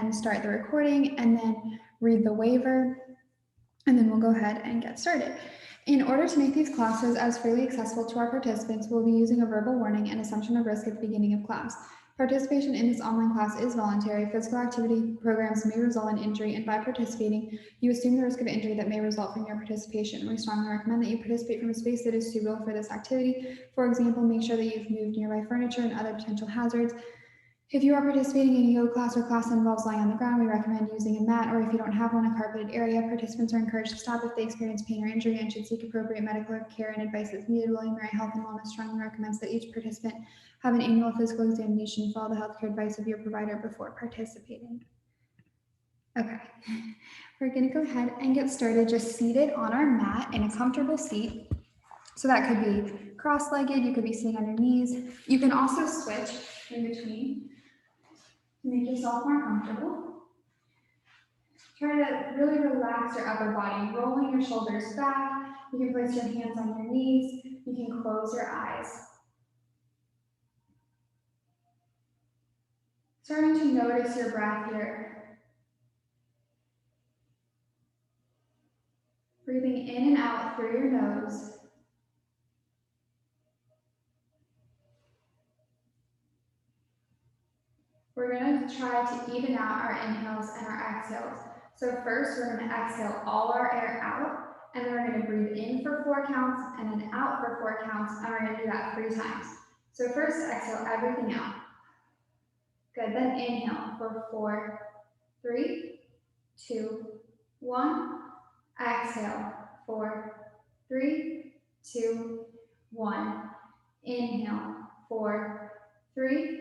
and start the recording and then read the waiver, and then we'll go ahead and get started. In order to make these classes as freely accessible to our participants, we'll be using a verbal warning and assumption of risk at the beginning of class. Participation in this online class is voluntary. Physical activity programs may result in injury, and by participating, you assume the risk of injury that may result from your participation. We strongly recommend that you participate from a space that is suitable for this activity. For example, make sure that you've moved nearby furniture and other potential hazards. If you are participating in a yoga class or class that involves lying on the ground, we recommend using a mat, or if you don't have one, a carpeted area. Participants are encouraged to stop if they experience pain or injury and should seek appropriate medical care and advice as needed. William Mary Health and Wellness strongly recommends that each participant have an annual physical examination and follow the healthcare advice of your provider before participating. Okay, we're going to go ahead and get started just seated on our mat in a comfortable seat. So that could be cross-legged, you could be sitting on your knees. You can also switch in between to make yourself more comfortable. Try to really relax your upper body, rolling your shoulders back. You can place your hands on your knees. You can close your eyes. Starting to notice your breath here. Breathing in and out through your nose. We're going to try to even out our inhales and our exhales. So first, we're going to exhale all our air out, and then we're going to breathe in for 4 counts, and then out for 4 counts, and we're going to do that 3 times. So first, exhale everything out. Good, then inhale for 4, 3, 2, 1. Exhale, 4, 3, 2, 1. Inhale, 4, 3,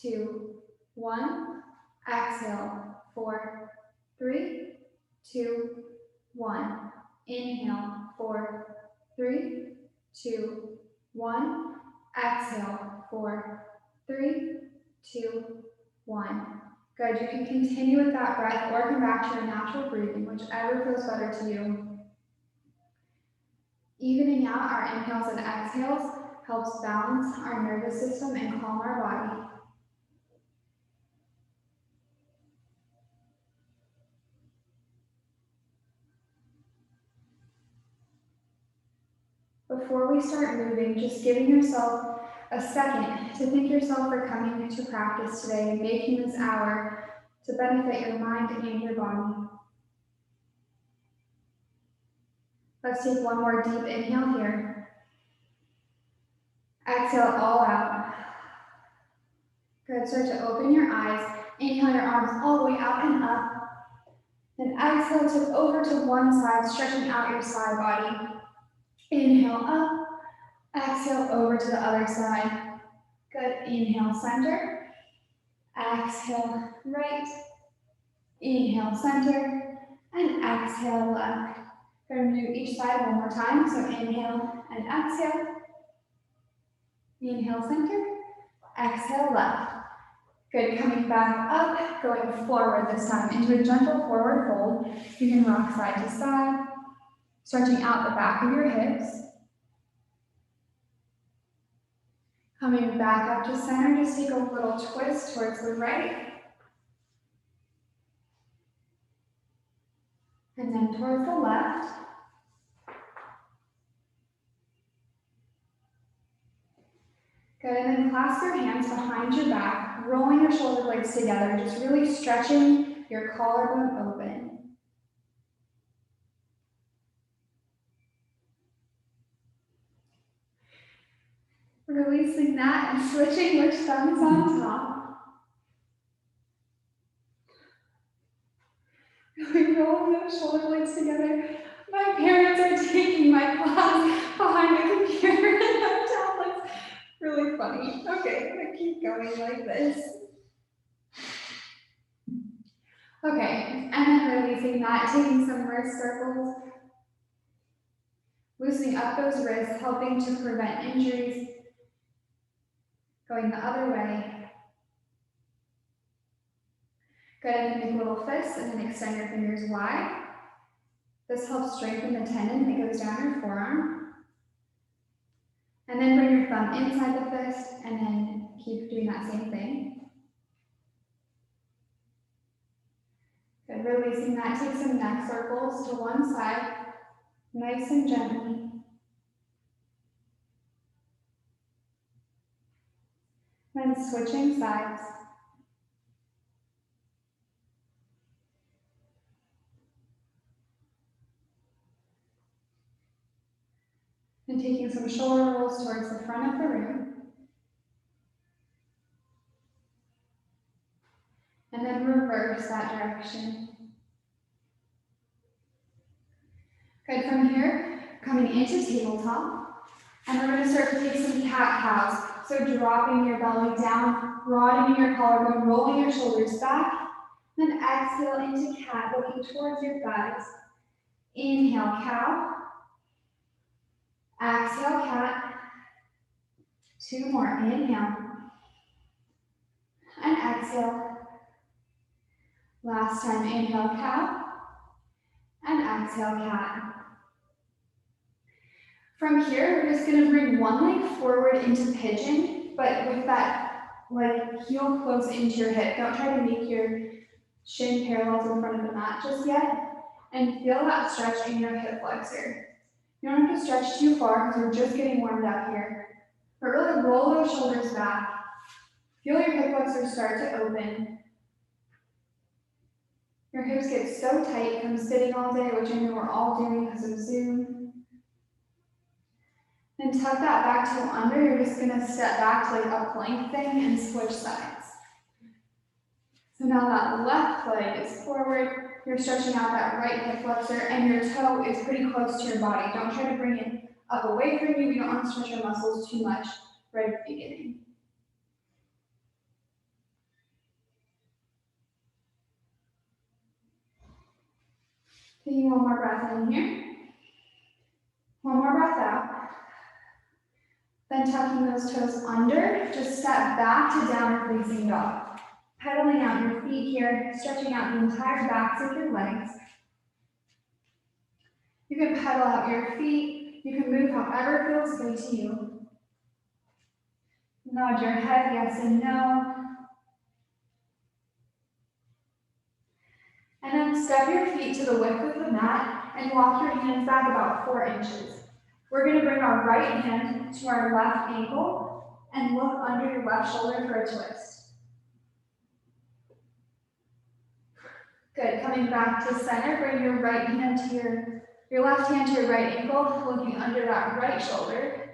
2, 1. Exhale, 4, 3, 2, 1. Inhale, 4, 3, 2, 1. Exhale, 4, 3, 2, 1. Good, you can continue with that breath or come back to your natural breathing, whichever feels better to you. Evening out our inhales and exhales helps balance our nervous system and calm our body. Before we start moving, just giving yourself a second to thank yourself for coming to practice today and making this hour to benefit your mind and your body. Let's take one more deep inhale here. Exhale all out. Good, start to open your eyes. Inhale your arms all the way up and up. Then exhale to over to one side, stretching out your side body. Inhale up. Exhale over to the other side. Good, inhale center. Exhale right. Inhale center. And exhale left. Going to do each side one more time. So inhale and exhale. Inhale center. Exhale left. Good, coming back up, going forward this time into a gentle forward fold. You can rock side to side, stretching out the back of your hips. Coming back up to center, just take a little twist towards the right. And then towards the left. Good, and then clasp your hands behind your back, rolling your shoulder blades together, just really stretching your collarbone open. Releasing that and switching which thumb's on top. Really rolling those shoulder blades together. My parents are taking my class behind the computer and my tablet's really funny. Okay, I'm gonna keep going like this. Okay, and then releasing that, taking some wrist circles. Loosening up those wrists, helping to prevent injuries. Going the other way. Good, and then make little fists and then extend your fingers wide. This helps strengthen the tendon that goes down your forearm. And then bring your thumb inside the fist and then keep doing that same thing. Good, releasing that. Take some neck circles to one side, nice and gently. Then switching sides. And taking some shoulder rolls towards the front of the room. And then reverse that direction. Good, from here, coming into tabletop. And we're gonna start to take some cat-cows. So dropping your belly down, broadening your collarbone, rolling your shoulders back. Then exhale into cat, looking towards your thighs. Inhale, cow. Exhale, cat. Two more, inhale. And exhale. Last time, inhale, cow. And exhale, cat. From here, we're just gonna bring one leg forward into pigeon, but with that like heel close into your hip. Don't try to make your shin parallels in front of the mat just yet. And feel that stretch in your hip flexor. You don't have to stretch too far because we're just getting warmed up here. But really roll those shoulders back. Feel your hip flexors start to open. Your hips get so tight from sitting all day, which I know we're all doing because of Zoom. Then tuck that back to under. You're just gonna step back to like a plank thing and switch sides. So now that left leg is forward. You're stretching out that right hip flexor and your toe is pretty close to your body. Don't try to bring it up away from you. You don't want to stretch your muscles too much right at the beginning. Taking one more breath in here. One more breath out. Then tucking those toes under, just step back to downward facing dog. Pedaling out your feet here, stretching out the entire backs of your legs. You can pedal out your feet. You can move however feels good to you. Nod your head, yes and no. And then step your feet to the width of the mat and walk your hands back about 4 inches. We're going to bring our right hand to our left ankle and look under your left shoulder for a twist. Good, coming back to center, bring your right hand to your left hand to your right ankle, looking under that right shoulder.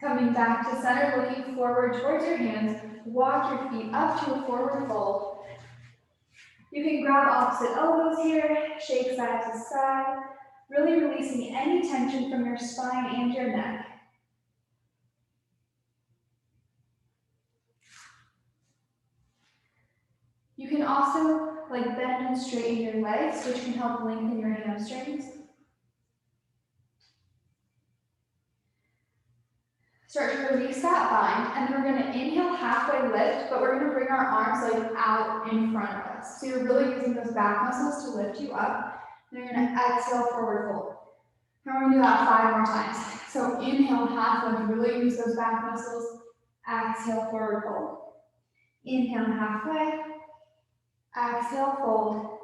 Coming back to center, looking forward towards your hands, walk your feet up to a forward fold. You can grab opposite elbows here, shake side to side, really releasing any tension from your spine and your neck. You can also bend and straighten your legs, which can help lengthen your hamstrings. Start to release that bind, and then we're going to inhale, halfway lift, but we're going to bring our arms out in front of us. So you're really using those back muscles to lift you up. Then you're going to exhale, forward fold. And we're going to do that 5 more times. So inhale, half lift, really use those back muscles. Exhale, forward fold. Inhale, halfway. Exhale, fold.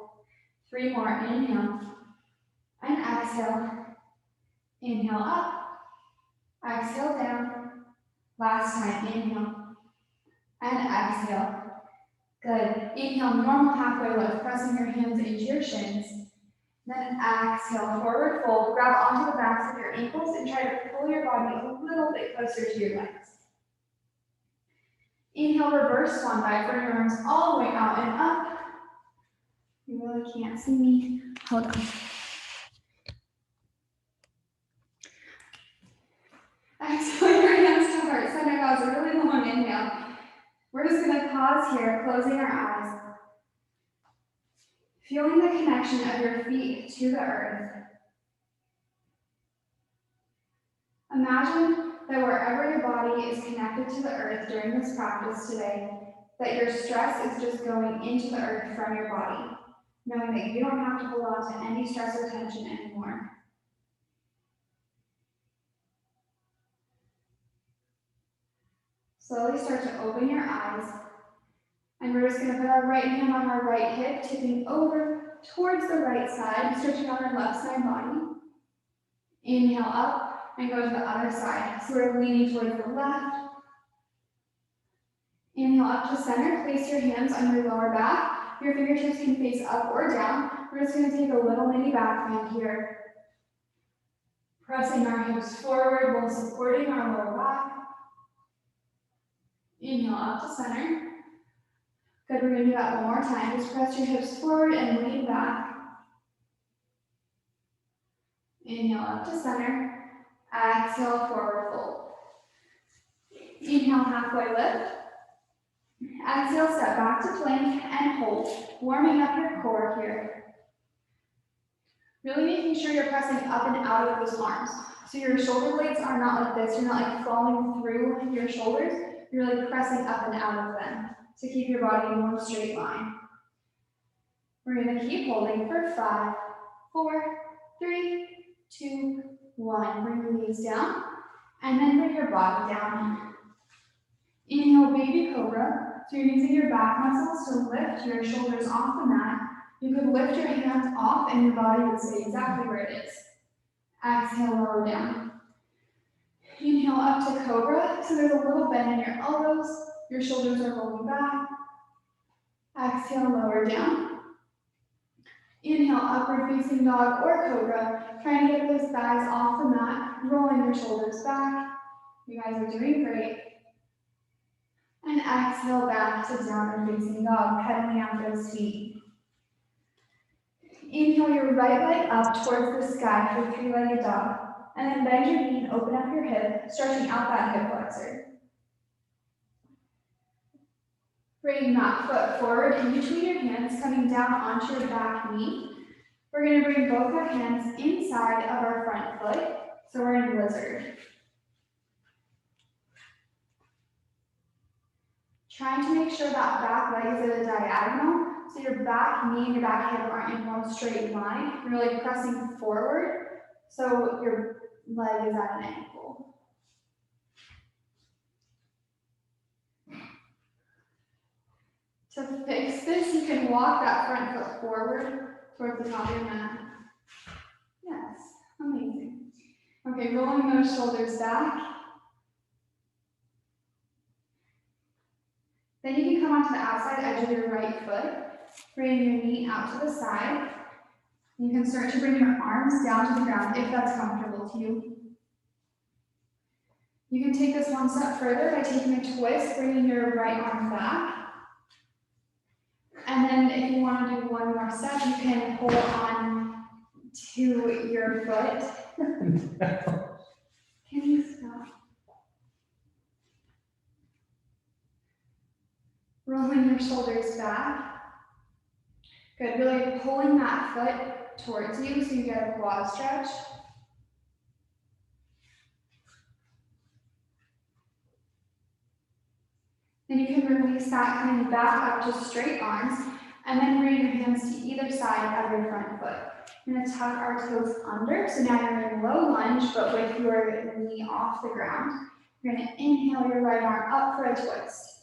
3 more, inhale. And exhale. Inhale up. Exhale down. Last time, inhale. And exhale. Good. Inhale, normal halfway lift, pressing your hands into your shins. Then exhale, forward fold. Grab onto the backs of your ankles and try to pull your body a little bit closer to your legs. Inhale, reverse swan dive. Bring your arms all the way out and up. You really can't see me. Hold on. Exhale your hands to heart center. That was a really long inhale. We're just going to pause here, closing our eyes. Feeling the connection of your feet to the earth. Imagine that wherever your body is connected to the earth during this practice today, that your stress is just going into the earth from your body, knowing that you don't have to hold on to any stress or tension anymore. Slowly start to open your eyes And we're just going to put our right hand on our right hip, tipping over towards the right side, stretching out our left side body. Inhale up and go to the other side. So we're leaning towards the left. Inhale up to center. Place your hands on your lower back. Your fingertips can face up or down. We're just going to take a little mini back bend here. Pressing our hips forward while supporting our lower back. Inhale up to center. Good, we're going to do that one more time. Just press your hips forward and lean back. Inhale up to center. Exhale, forward fold. Inhale, halfway lift. Exhale, step back to plank and hold. Warming up your core here. Really making sure you're pressing up and out of those arms. So your shoulder blades are not like this. You're not like falling through your shoulders. You're really pressing up and out of them to keep your body in one straight line. We're going to keep holding for 5, 4, 3, 2, 1. Bring your knees down and then bring your body down. Inhale, baby cobra. So you're using your back muscles to lift your shoulders off the mat. You could lift your hands off and your body would stay exactly where it is. Exhale, lower down. Inhale up to cobra. So there's a little bend in your elbows. Your shoulders are rolling back. Exhale, lower down. Inhale, upward facing dog or cobra. Trying to get those thighs off the mat, rolling your shoulders back. You guys are doing great. And exhale back to downward facing dog, pedaling out those feet. Inhale your right leg up towards the sky for three-legged dog. And then bend your knee and open up your hip, stretching out that hip flexor. Bring that foot forward in between your hands, coming down onto your back knee. We're going to bring both our hands inside of our front foot, so we're in lizard. Trying to make sure that back leg is at a diagonal, so your back knee and your back hip aren't in one straight line. You're really pressing forward, so your leg is at an angle. To fix this, you can walk that front foot forward towards the top of your mat. Yes, amazing. Okay, rolling those shoulders back. Then you can come onto the outside edge of your right foot, bring your knee out to the side. You can start to bring your arms down to the ground if that's comfortable to you. You can take this one step further by taking a twist, bringing your right arm back. And then if you want to do one more step, you can hold on to your foot. Can you stop? Rolling your shoulders back. Good, really pulling that foot towards you so you get a quad stretch. Then you can release that, coming back up to straight arms, and then bring your hands to either side of your front foot. We're going to tuck our toes under, so now you're in low lunge, but with your knee off the ground. You're going to inhale your right arm up for a twist.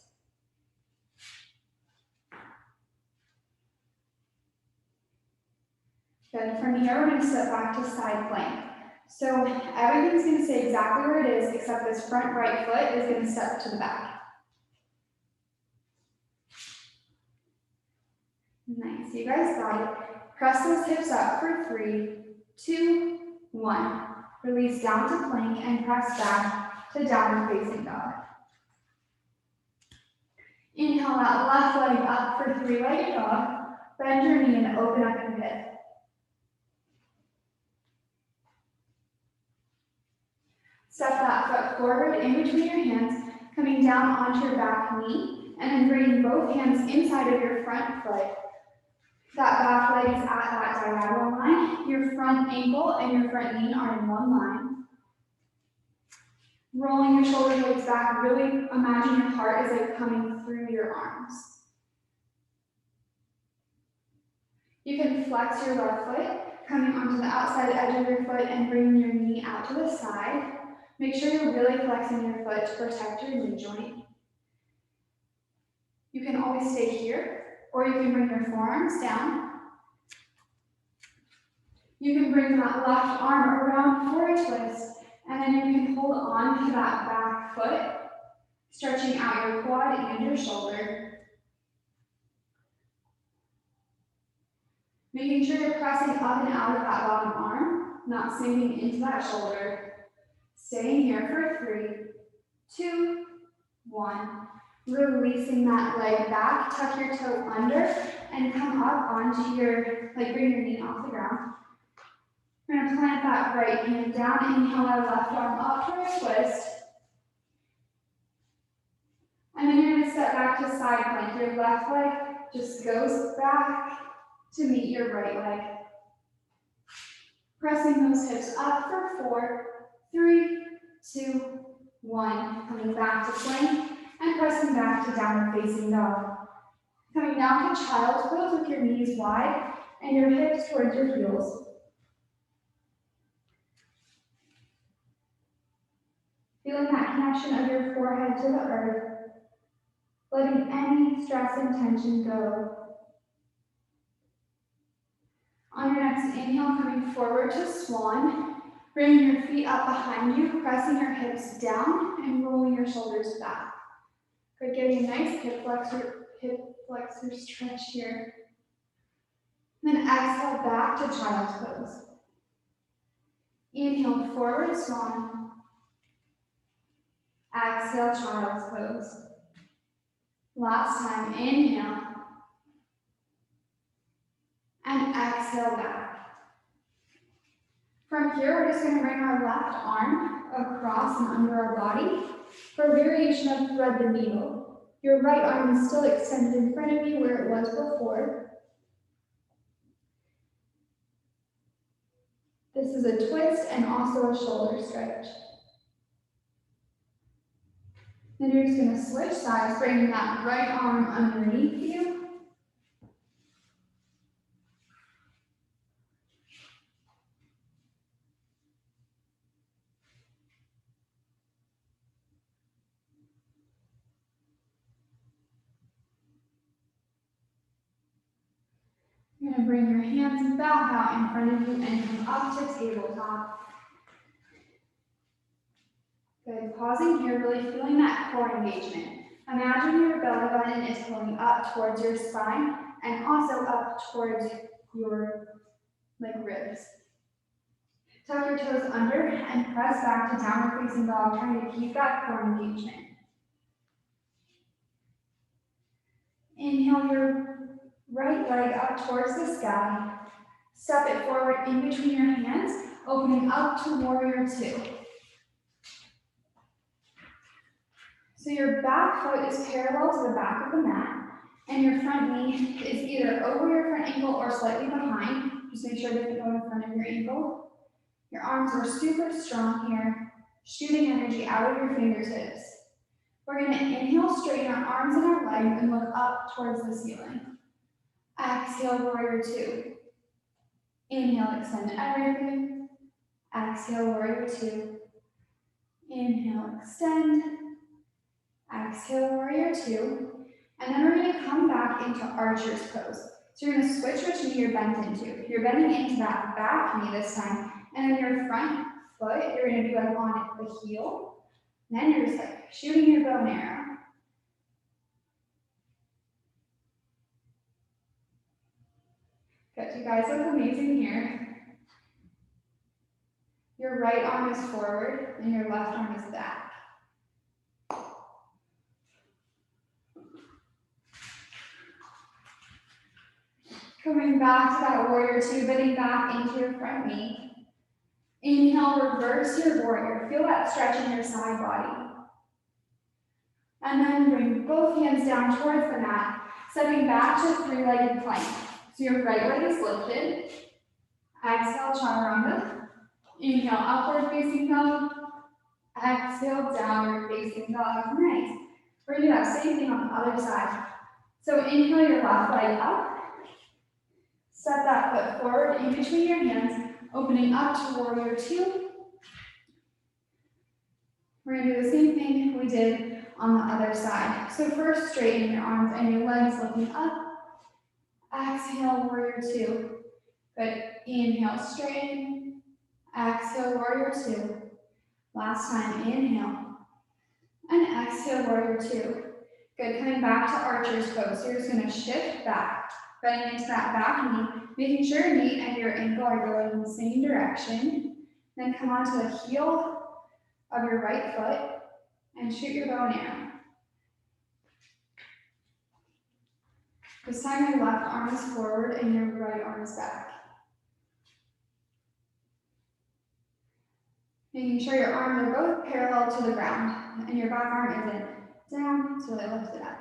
Good. From here, we're going to step back to side plank. So everything's going to stay exactly where it is, except this front right foot is going to step to the back. Nice, you guys got it. Press those hips up for 3, 2, 1. Release down to plank and press back to downward facing dog. Inhale that left leg up for three-legged dog. Bend your knee and open up your hip. Step that foot forward in between your hands, coming down onto your back knee, and then bringing both hands inside of your front foot. That back leg is at that diagonal line. Your front ankle and your front knee are in one line. Rolling your shoulder blades back, really imagine your heart is like coming through your arms. You can flex your left foot, coming onto the outside edge of your foot and bringing your knee out to the side. Make sure you're really flexing your foot to protect your knee joint. You can always stay here, or you can bring your forearms down. You can bring that left arm around for a twist, and then you can hold on to that back foot, stretching out your quad and your shoulder. Making sure you're pressing up and out of that long arm, not sinking into that shoulder. Staying here for 3, 2, 1. Releasing that leg back, tuck your toe under, and come up onto your, bring your knee off the ground. We're gonna plant that right hand down, inhale our left arm up for a twist. And then you're gonna step back to side plank. Your left leg just goes back to meet your right leg. Pressing those hips up for 4, 3, 2, 1. Coming back to plank and pressing back to downward facing dog. Coming down to child's pose with your knees wide and your hips towards your heels. Feeling that connection of your forehead to the earth, letting any stress and tension go. On your next inhale, coming forward to swan, bringing your feet up behind you, pressing your hips down and rolling your shoulders back. Good, getting a nice hip flexor stretch here. And then exhale back to child's pose. Inhale, forward swan. Exhale, child's pose. Last time, inhale. And exhale back. From here, we're just going to bring our left arm across and under our body for a variation of thread the needle. Your right arm is still extended in front of you where it was before. This is a twist and also a shoulder stretch. Then you're just going to switch sides, bringing that right arm underneath you. You're going to bring your hands back out in front of you and come up to tabletop. Good, pausing here, really feeling that core engagement. Imagine your belly button is pulling up towards your spine and also up towards your ribs. Tuck your toes under and press back to downward facing dog, trying to keep that core engagement. Inhale your right leg up towards the sky. Step it forward in between your hands, opening up to warrior 2. So your back foot is parallel to the back of the mat, and your front knee is either over your front ankle or slightly behind. Just make sure to go in front of your ankle. Your arms are super strong here, shooting energy out of your fingertips. We're going to inhale, straighten our arms and our legs, and look up towards the ceiling. Exhale, warrior 2. Inhale, extend everything. Exhale, warrior 2. Inhale, extend. Exhale, warrior 2. And then we're going to come back into archer's pose. So you're going to switch which knee you're bent into. You're bending into that back knee this time. And then your front foot, you're going to be on the heel. And then you're just shooting your bow and arrow. Good, you guys look amazing here. Your right arm is forward and your left arm is back. Coming back to that warrior 2, bending back into your front knee. Inhale, reverse your warrior. Feel that stretch in your side body. And then bring both hands down towards the mat, stepping back to three-legged plank. So your right leg is lifted. Exhale, chaturanga. Inhale, upward facing dog. Exhale, downward facing dog. Nice. We're gonna do that same thing on the other side. So inhale your left leg up. Step that foot forward in between your hands, opening up to warrior 2. We're gonna do the same thing we did on the other side. So first, straighten your arms and your legs looking up. Exhale, warrior two. Good. Inhale, straighten. Exhale, warrior two. Last time, inhale. And exhale, warrior two. Good. Coming back to archer's pose. So you're just going to shift back, bending into that back knee, making sure your knee and your ankle are going in the same direction. Then come onto the heel of your right foot and shoot your bow and arrow. This time your left arm is forward and your right arm is back. Making sure your arms are both parallel to the ground and your back arm isn't down, it's really lifted up.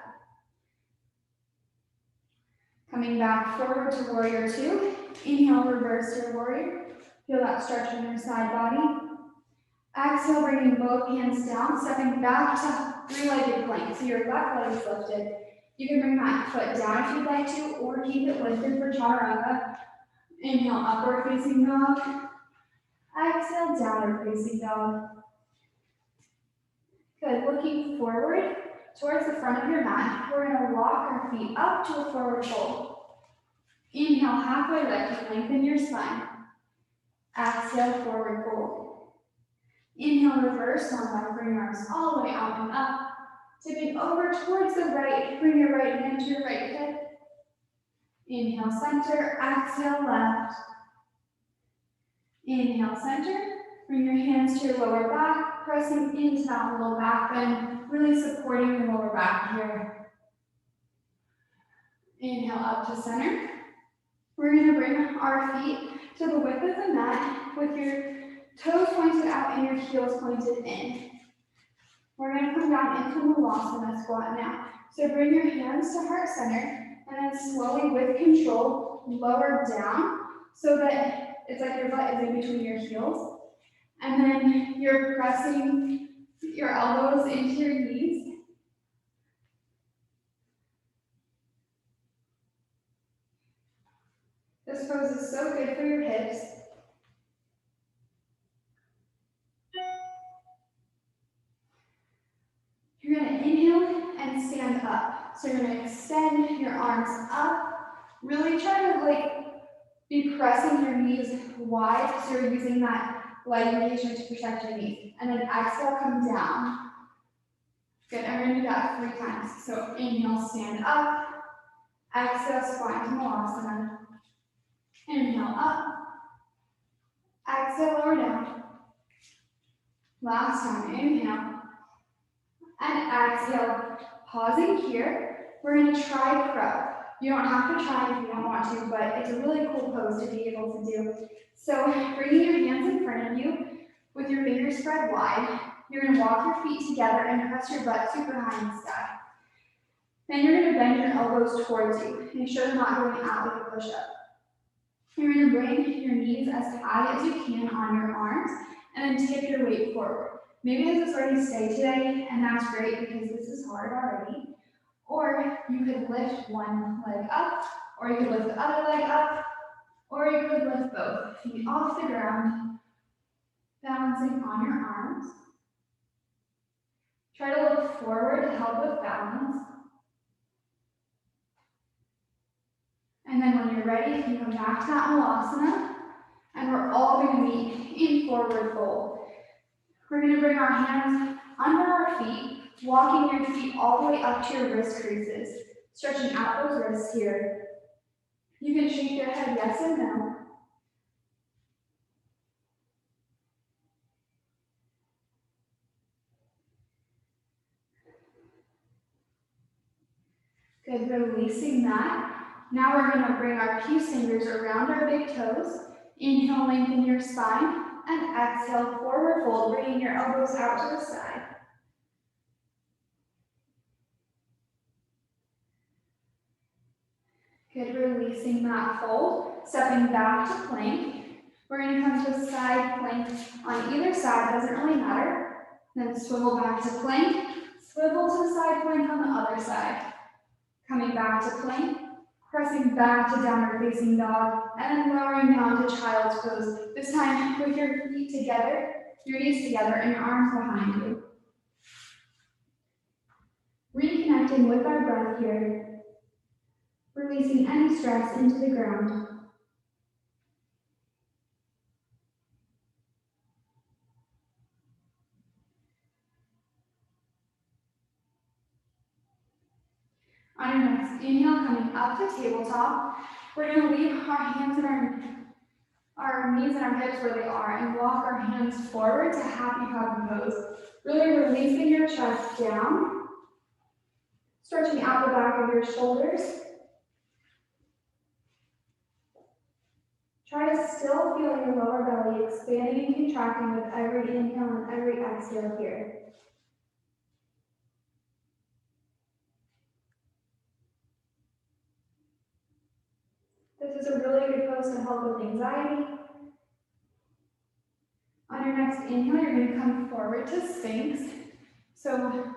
Coming back forward to warrior two. Inhale, reverse your warrior. Feel that stretch in your side body. Exhale, bringing both hands down, stepping back to three-legged plank. So your left leg is lifted. You can bring that foot down if you'd like to, or keep it lifted for chaturanga. Inhale, upward facing dog. Exhale, downward facing dog. Good, looking forward towards the front of your mat. We're gonna walk our feet up to a forward fold. Inhale, halfway lift, lengthen your spine. Exhale, forward fold. Inhale, reverse long leg, bring your arms all the way out and up. Tipping over towards the right, bring your right hand to your right hip. Inhale, center, exhale, left. Inhale, center, bring your hands to your lower back, pressing into that low back bend, really supporting your lower back here. Inhale, up to center. We're gonna bring our feet to the width of the mat with your toes pointed out and your heels pointed in. We're going to come down into Malasana squat now. So bring your hands to heart center and then slowly with control lower down so that it's like your butt is in between your heels. And then you're pressing your elbows into your knees. This pose is so good for your hips. You're going to inhale and stand up. So you're going to extend your arms up. Really try to be pressing your knees wide so you're using that leg engagement to protect your knees. And then exhale, come down. Good, and we're going to do that 3 times. So inhale, stand up. Exhale, spine to Malasana. Inhale, up. Exhale, lower down. Last time, inhale. And exhale, pausing here. We're going to try crow. You don't have to try if you don't want to, but it's a really cool pose to be able to do. So bringing your hands in front of you with your fingers spread wide, you're going to walk your feet together and press your butt super high in the sky. Then you're going to bend your elbows towards you. Make sure they're not going out with a push-up. You're going to bring your knees as high as you can on your arms and then tip your weight forward. Maybe this is where you stay today, and that's great because this is hard already. Or you could lift one leg up, or you could lift the other leg up, or you could lift both feet off the ground, balancing on your arms. Try to look forward to help with balance. And then when you're ready, you can come back to that Malasana, and we're all going to meet in forward fold. We're going to bring our hands under our feet, walking your feet all the way up to your wrist creases, stretching out those wrists here. You can shake your head yes and no. Good, releasing that. Now we're going to bring our peace fingers around our big toes. Inhale, lengthen your spine, and exhale, forward fold, bringing your elbows out to the side. Good, releasing that fold, stepping back to plank. We're going to come to side plank on either side, doesn't really matter. Then swivel back to plank, swivel to the side plank on the other side. Coming back to plank, pressing back to downward facing dog, and then lowering down to child's pose. This time with your feet together, your knees together, and your arms behind you. Reconnecting with our breath here, releasing any stress into the ground. On your next inhale, coming up to tabletop, we're going to leave our hands and our knees and our hips where they are and walk our hands forward to happy puppy pose. Really releasing your chest down, stretching out the back of your shoulders. Try to still feel your lower belly expanding and contracting with every inhale and every exhale here. This is a really good pose to help with anxiety. On your next inhale, you're going to come forward to Sphinx. And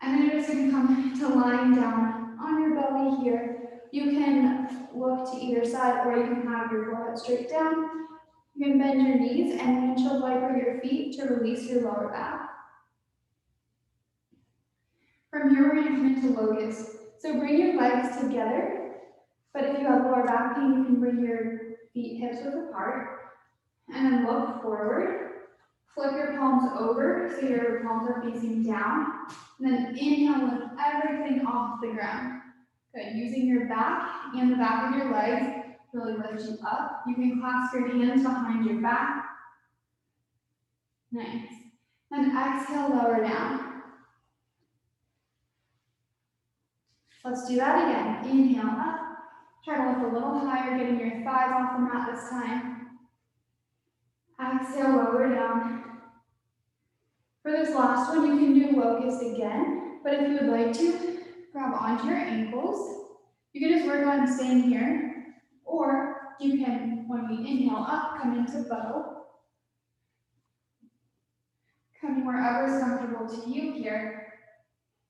then you're just going to come to lying down on your belly here. You can look to either side or you can have your forehead straight down. You can bend your knees and windshield wiper your feet to release your lower back. From here, we're going to come into locust. So bring your legs together, but if you have lower back pain, you can bring your feet hips width apart. And then look forward. Flip your palms over so your palms are facing down. And then inhale, lift everything off the ground. Good. Using your back and the back of your legs really lift you up. You can clasp your hands behind your back. Nice. And exhale, lower down. Let's do that again. Inhale up. Try to lift a little higher, getting your thighs off the mat this time. Exhale, lower down. For this last one, you can do locust again, but if you would like to, grab onto your ankles. You can just work on staying here, or you can, when we inhale up, come into bow. Coming wherever is comfortable to you here.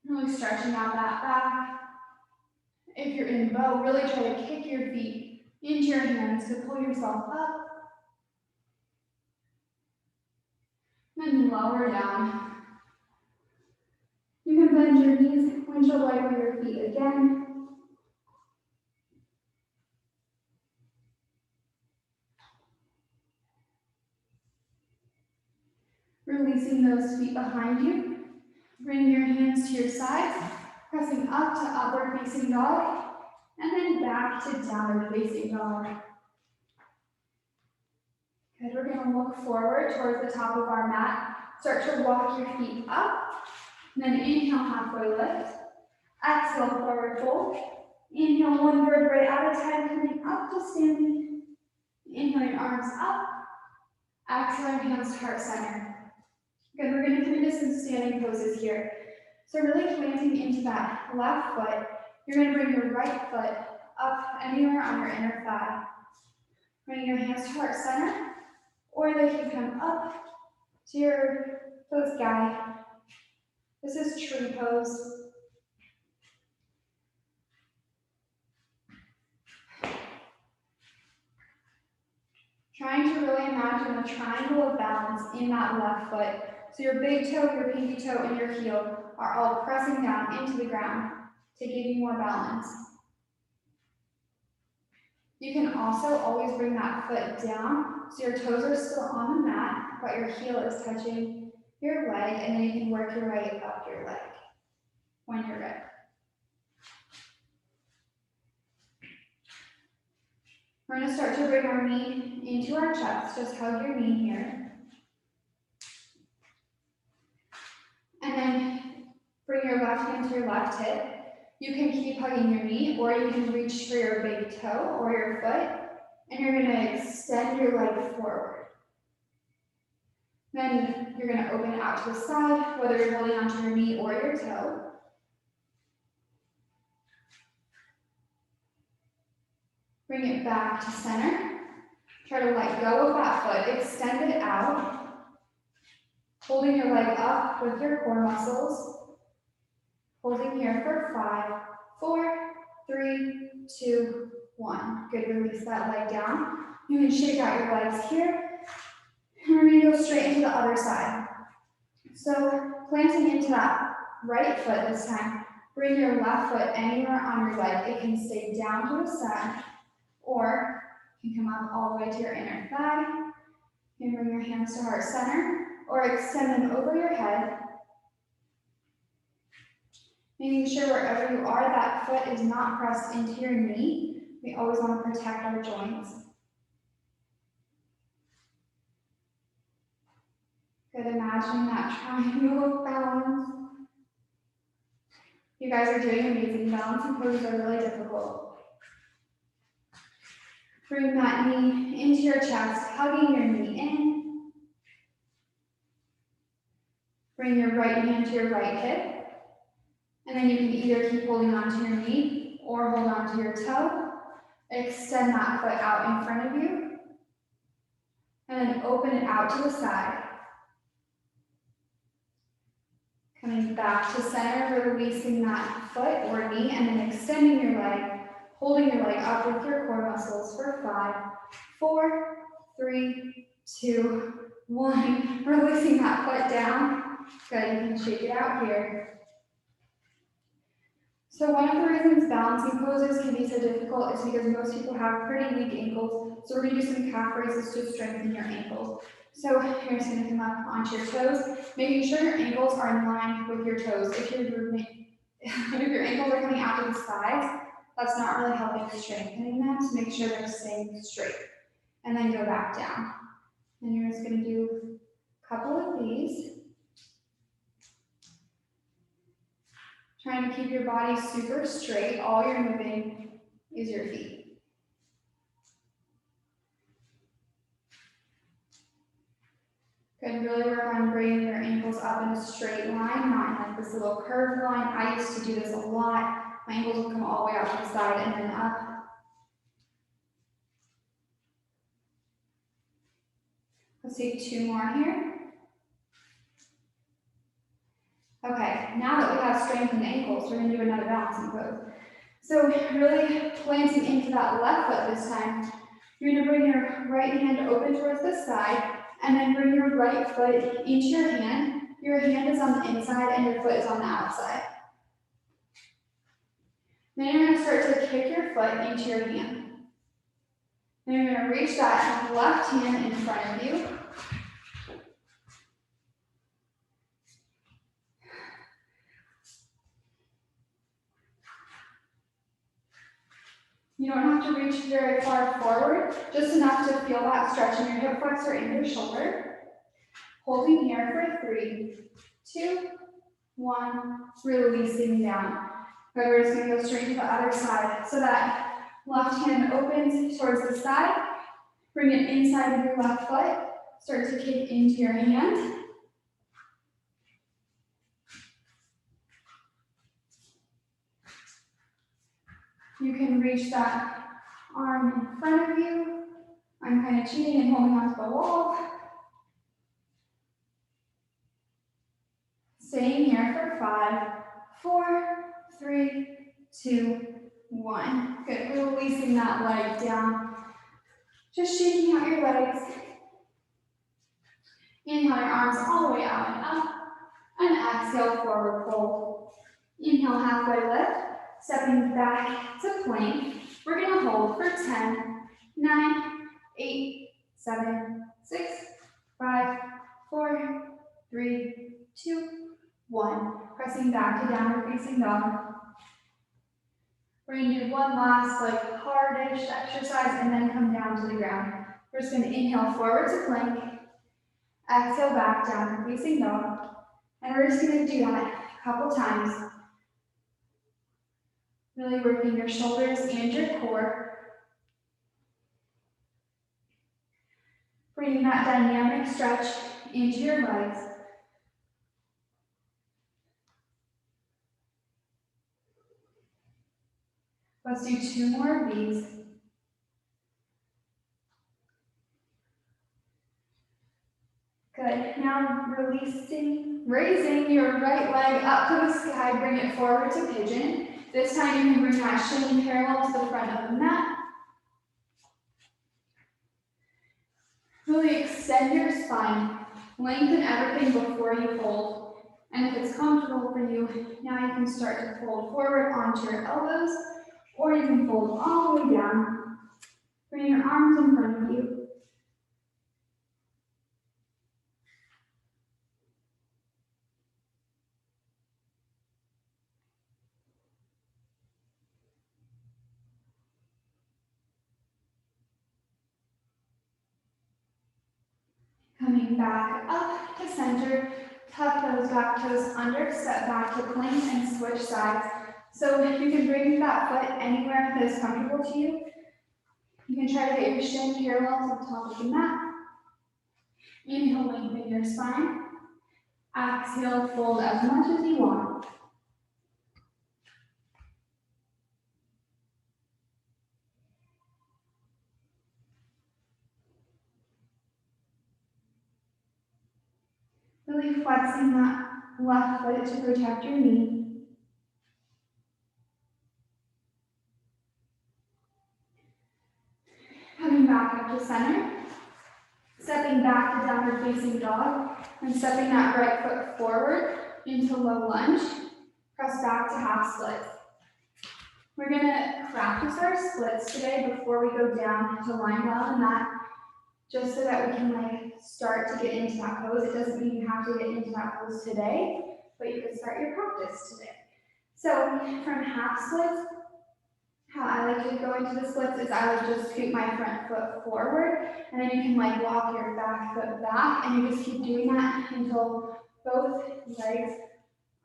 Really stretching out that back. If you're in bow, really try to kick your feet into your hands to pull yourself up. And lower down. You can bend your knees, windshield wiper your feet again. Releasing those feet behind you. Bring your hands to your sides, pressing up to upward facing dog, and then back to downward facing dog. Good, we're gonna look forward towards the top of our mat. Start to walk your feet up, and then inhale, halfway lift. Exhale, forward fold. Inhale, one vertebrae at a time, coming up to standing. Inhale, your arms up. Exhale, your hands to heart center. Good, we're gonna come into some standing poses here. So really planting into that left foot. You're gonna bring your right foot up anywhere on your inner thigh. Bring your hands to heart center, or they can come up to your pose guide. This is tree pose. Trying to really imagine a triangle of balance in that left foot. So your big toe, your pinky toe, and your heel are all pressing down into the ground to give you more balance. You can also always bring that foot down so your toes are still on the mat, but your heel is touching your leg, and then you can work your way up your leg when you're ready. We're going to start to bring our knee into our chest. Just hug your knee here. And then bring your left hand to your left hip. You can keep hugging your knee, or you can reach for your big toe or your foot, and you're going to extend your leg forward. Then you're going to open it out to the side, whether you're holding onto your knee or your toe. Bring it back to center. Try to let go of that foot, extend it out. Holding your leg up with your core muscles. Holding here for 5, 4, 3, 2, 1. Good, release that leg down. You can shake out your legs here. And we're going to go straight into the other side. So planting into that right foot this time. Bring your left foot anywhere on your leg. It can stay down to the side, or you can come up all the way to your inner thigh. You can bring your hands to heart center, or extend them over your head. Making sure wherever you are, that foot is not pressed into your knee. We always want to protect our joints. Good, imagining that triangle of balance. You guys are doing amazing. Balancing poses are really difficult. Bring that knee into your chest, hugging your knee in. Bring your right hand to your right hip. And then you can either keep holding onto your knee or hold onto your toe. Extend that foot out in front of you. And then open it out to the side. Coming back to center, releasing that foot or knee, and then extending your leg, holding your leg up with your core muscles for 5, 4, 3, 2, 1. Releasing that foot down. Good, you can shake it out here. So one of the reasons balancing poses can be so difficult is because most people have pretty weak ankles. So we're going to do some calf raises to strengthen your ankles. So you're just going to come up onto your toes, making sure your ankles are in line with your toes. If your ankles are coming out to the sides, that's not really helping strengthening them. So make sure they're staying straight. And then go back down. And you're just going to do a couple of these. Trying to keep your body super straight. All you're moving is your feet. Good, really work on bringing your ankles up in a straight line, not like this little curved line. I used to do this a lot. My ankles would come all the way out to the side and then up. Let's take 2 more here. Okay, now that we have strengthened ankles, we're going to do another balancing pose. So really planting into that left foot this time. You're going to bring your right hand open towards the side, and then bring your right foot into your hand. Your hand is on the inside, and your foot is on the outside. Then you're going to start to kick your foot into your hand. Then you're going to reach that left hand in front of you. You don't have to reach very far forward, just enough to feel that stretch in your hip flexor and your shoulder. Holding here for 3, 2, 1, releasing down. Good, we're just going to go straight to the other side. So that left hand opens towards the side. Bring it inside of your left foot. Start to kick into your hand. You can reach that arm in front of you. I'm kind of cheating and holding onto the wall. Staying here for 5, 4, 3, 2, 1. Good, releasing that leg down. Just shaking out your legs. Inhale your arms all the way out and up. And exhale, forward fold. Inhale, halfway lift. Stepping back to plank. We're going to hold for 10, 9, 8, 7, 6, 5, 4, 3, 2, 1. Pressing back to downward facing dog. We're going to do one last hardish exercise and then come down to the ground. We're just going to inhale forward to plank. Exhale back downward facing dog. And we're just going to do that a couple times. Really working your shoulders and your core. Bringing that dynamic stretch into your legs. Let's do 2 more of these. Good. Now raising your right leg up to the sky. Bring it forward to pigeon. This time you can bring that shin parallel to the front of the mat. Really extend your spine. Lengthen everything before you fold. And if it's comfortable for you, now you can start to fold forward onto your elbows, or you can fold all the way down. Bring your arms in front of you. Coming back up to center, tuck those back toes under, step back to plank and switch sides. So you can bring that foot anywhere that is comfortable to you. You can try to get your shin parallel to the top of the mat. Inhale, lengthen your spine. Exhale, fold as much as you want. Really flexing that left foot to protect your knee. Coming back up to center. Stepping back to downward facing dog. And stepping that right foot forward into low lunge. Press back to half splits. We're going to practice our splits today before we go down to lying down on the mat, just so that we can start to get into that pose. It doesn't mean you have to get into that pose today, but you can start your practice today. So from half splits, how I like to go into the splits is I would just scoot my front foot forward, and then you can walk your back foot back, and you just keep doing that until both legs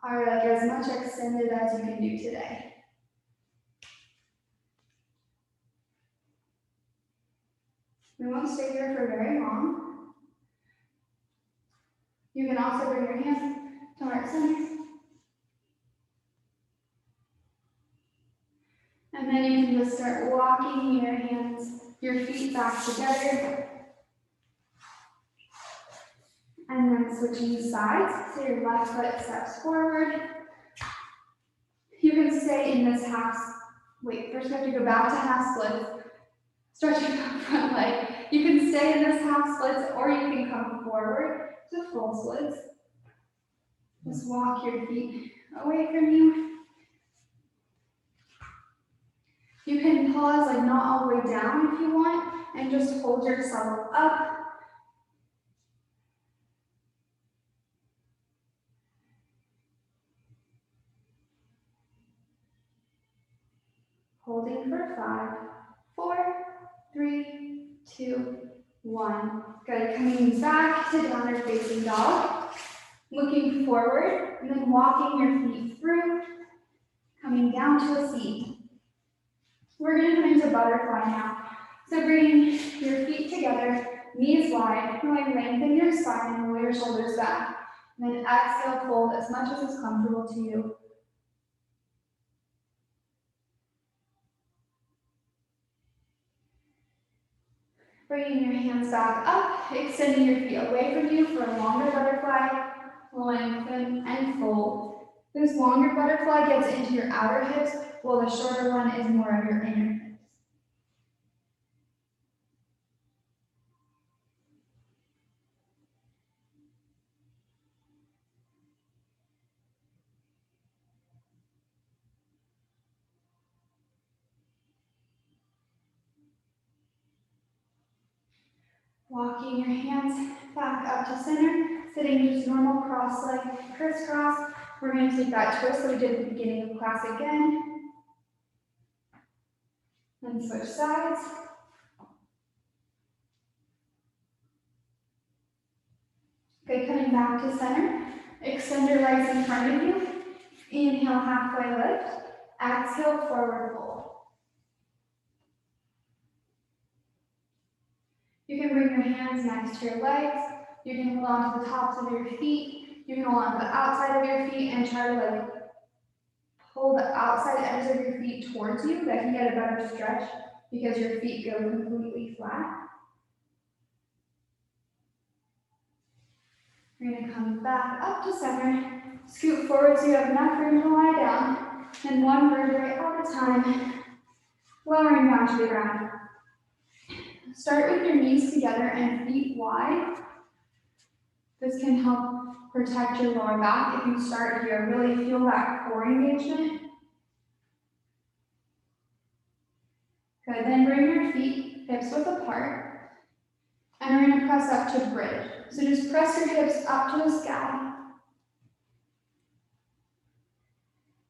are as much extended as you can do today. We won't stay here for very long. You can also bring your hands to heart center. And then you can just start walking your feet back together. And then switching sides, so your left foot steps forward. You can stay in this first you have to go back to half splits. Stretching the front leg. You can stay in this half splits, or you can come forward to full splits. Just walk your feet away from you. You can pause, not all the way down if you want, and just hold yourself up. Holding for 5, 4, 3, 2, 1. Good. Coming back to downward facing dog. Looking forward, and then walking your feet through. Coming down to a seat. We're going to come into butterfly now. So bringing your feet together, knees wide, lengthen your spine and roll your shoulders back. And then exhale, fold as much as is comfortable to you. Bringing your hands back up, extending your feet away from you for a longer butterfly. Lengthen and fold. This longer butterfly gets into your outer hips, while the shorter one is more of your inner hips. Walking your hands back up to center, sitting just normal cross leg, crisscross. We're going to take that twist that we did at the beginning of class again. And switch sides. Good, coming back to center. Extend your legs in front of you. Inhale, halfway lift. Exhale, forward fold. You can bring your hands next to your legs. You can hold on to the tops of your feet. You can hold on to the outside of your feet and try to pull the outside edges of your feet towards you. That can get a better stretch because your feet go completely flat. We're going to come back up to center. Scoot forward so you have enough room to lie down. And one vertebrae at a time, lowering down to the ground. Start with your knees together and feet wide. This can help protect your lower back. If you start here, really feel that core engagement. Good, then bring your feet hips width apart, and we're gonna press up to bridge. So just press your hips up to the sky.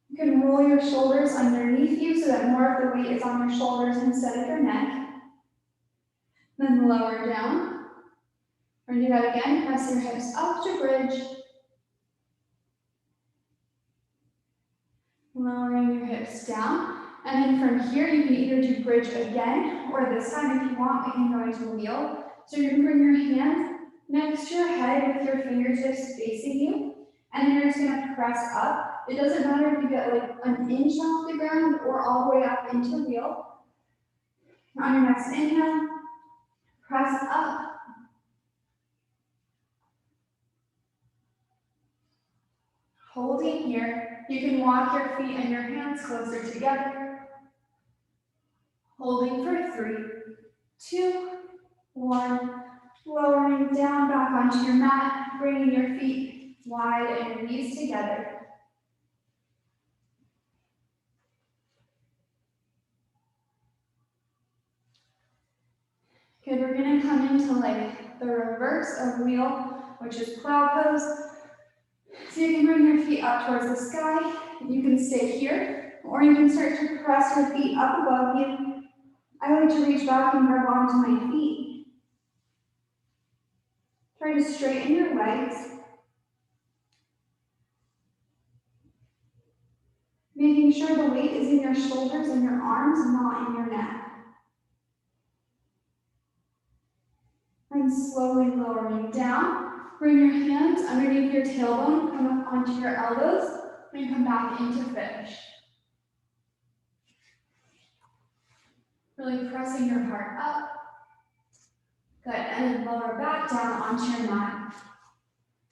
You can roll your shoulders underneath you so that more of the weight is on your shoulders instead of your neck. Then lower down. We're gonna do that again. Press your hips up to bridge. Lowering your hips down. And then from here, you can either do bridge again, or this time, if you want, we can go into a wheel. So you can bring your hands next to your head with your fingertips facing you. And then you're just gonna press up. It doesn't matter if you get like an inch off the ground or all the way up into the wheel. On your next inhale, press up. Holding here, you can walk your feet and your hands closer together. Holding for 3, 2, 1. Lowering down back onto your mat, bringing your feet wide and your knees together. Good, we're gonna come into like the reverse of wheel, which is plow pose. So you can bring your feet up towards the sky. You can stay here, or you can start to press your feet up above you. I like to reach back and grab onto my feet. Try to straighten your legs. Making sure the weight is in your shoulders and your arms, not in your neck. And slowly lowering down. Bring your hands underneath your tailbone, come up onto your elbows, and come back into fish. Really pressing your heart up. Good, and then lower back down onto your mat.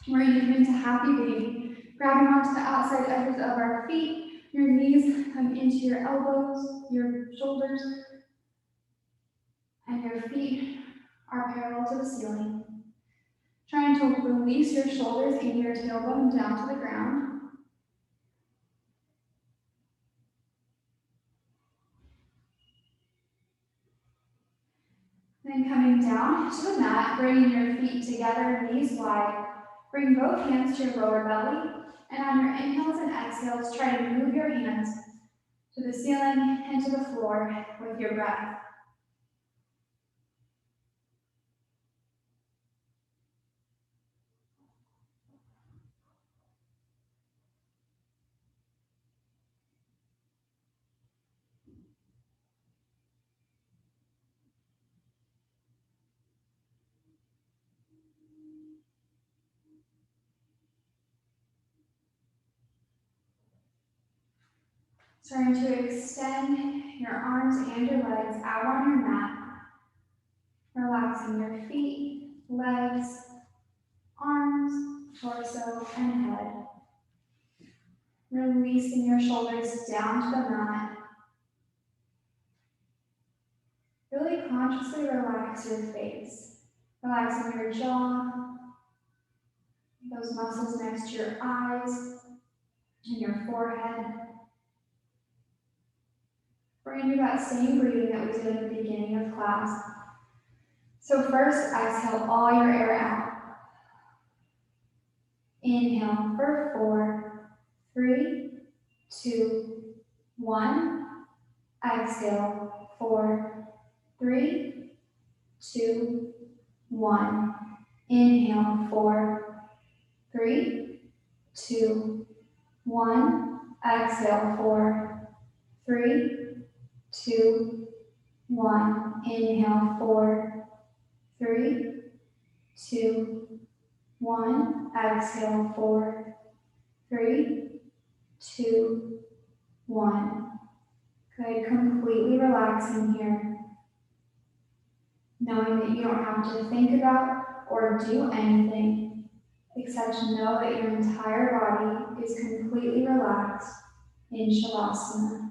We're going to come into happy baby. Grabbing onto the outside edges of our feet. Your knees come into your elbows, your shoulders, and your feet are parallel to the ceiling. Trying to release your shoulders and your tailbone down to the ground. Then coming down to the mat, bringing your feet together, knees wide. Bring both hands to your lower belly. And on your inhales and exhales, try to move your hands to the ceiling and to the floor with your breath. Starting to extend your arms and your legs out on your mat. Relaxing your feet, legs, arms, torso, and head. Releasing your shoulders down to the mat. Really consciously relax your face. Relaxing your jaw, those muscles next to your eyes and your forehead. We're going to do that same breathing that we did at the beginning of class. So first, exhale all your air out. Inhale for 4, 3, 2, 1. Exhale, 4, 3, 2, 1. Inhale, 4, 3, 2, 1. Exhale, 4, 3, 2, 1. Inhale, 4, 3, 2, 1. Exhale, 4, 3, 2, 1. Good, completely relaxing here. Knowing that you don't have to think about or do anything, except know that your entire body is completely relaxed in Shavasana.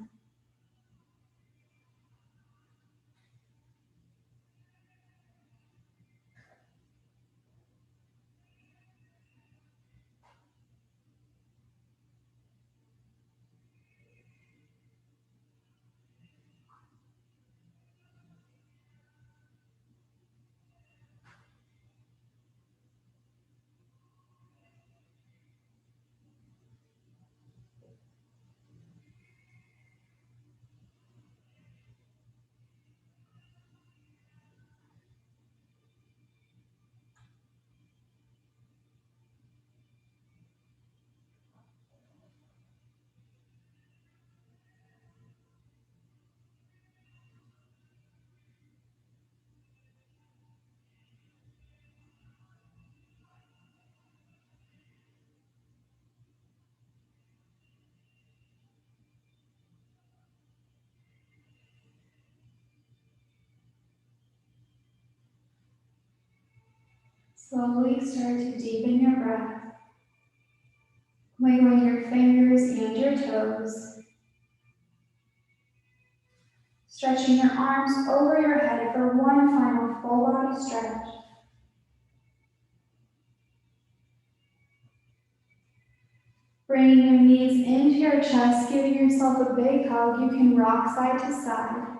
Slowly start to deepen your breath, wiggling your fingers and your toes, stretching your arms over your head for one final full body stretch. Bringing your knees into your chest, giving yourself a big hug. You can rock side to side.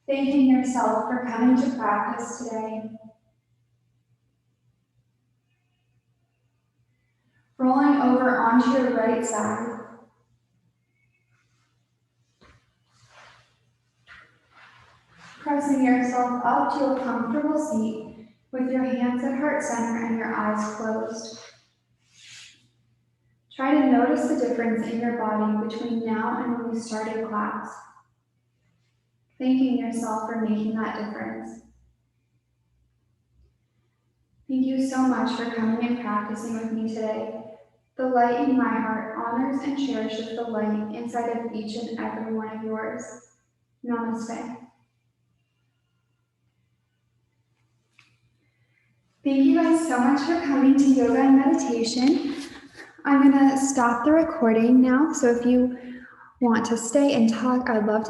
Thanking yourself for coming to practice today. Rolling over onto your right side. Pressing yourself up to a comfortable seat with your hands at heart center and your eyes closed. Try to notice the difference in your body between now and when we started class. Thanking yourself for making that difference. Thank you so much for coming and practicing with me today. The light in my heart honors and cherishes the light inside of each and every one of yours. Namaste. Thank you guys so much for coming to yoga and meditation. I'm gonna stop the recording now, so if you want to stay and talk, I'd love to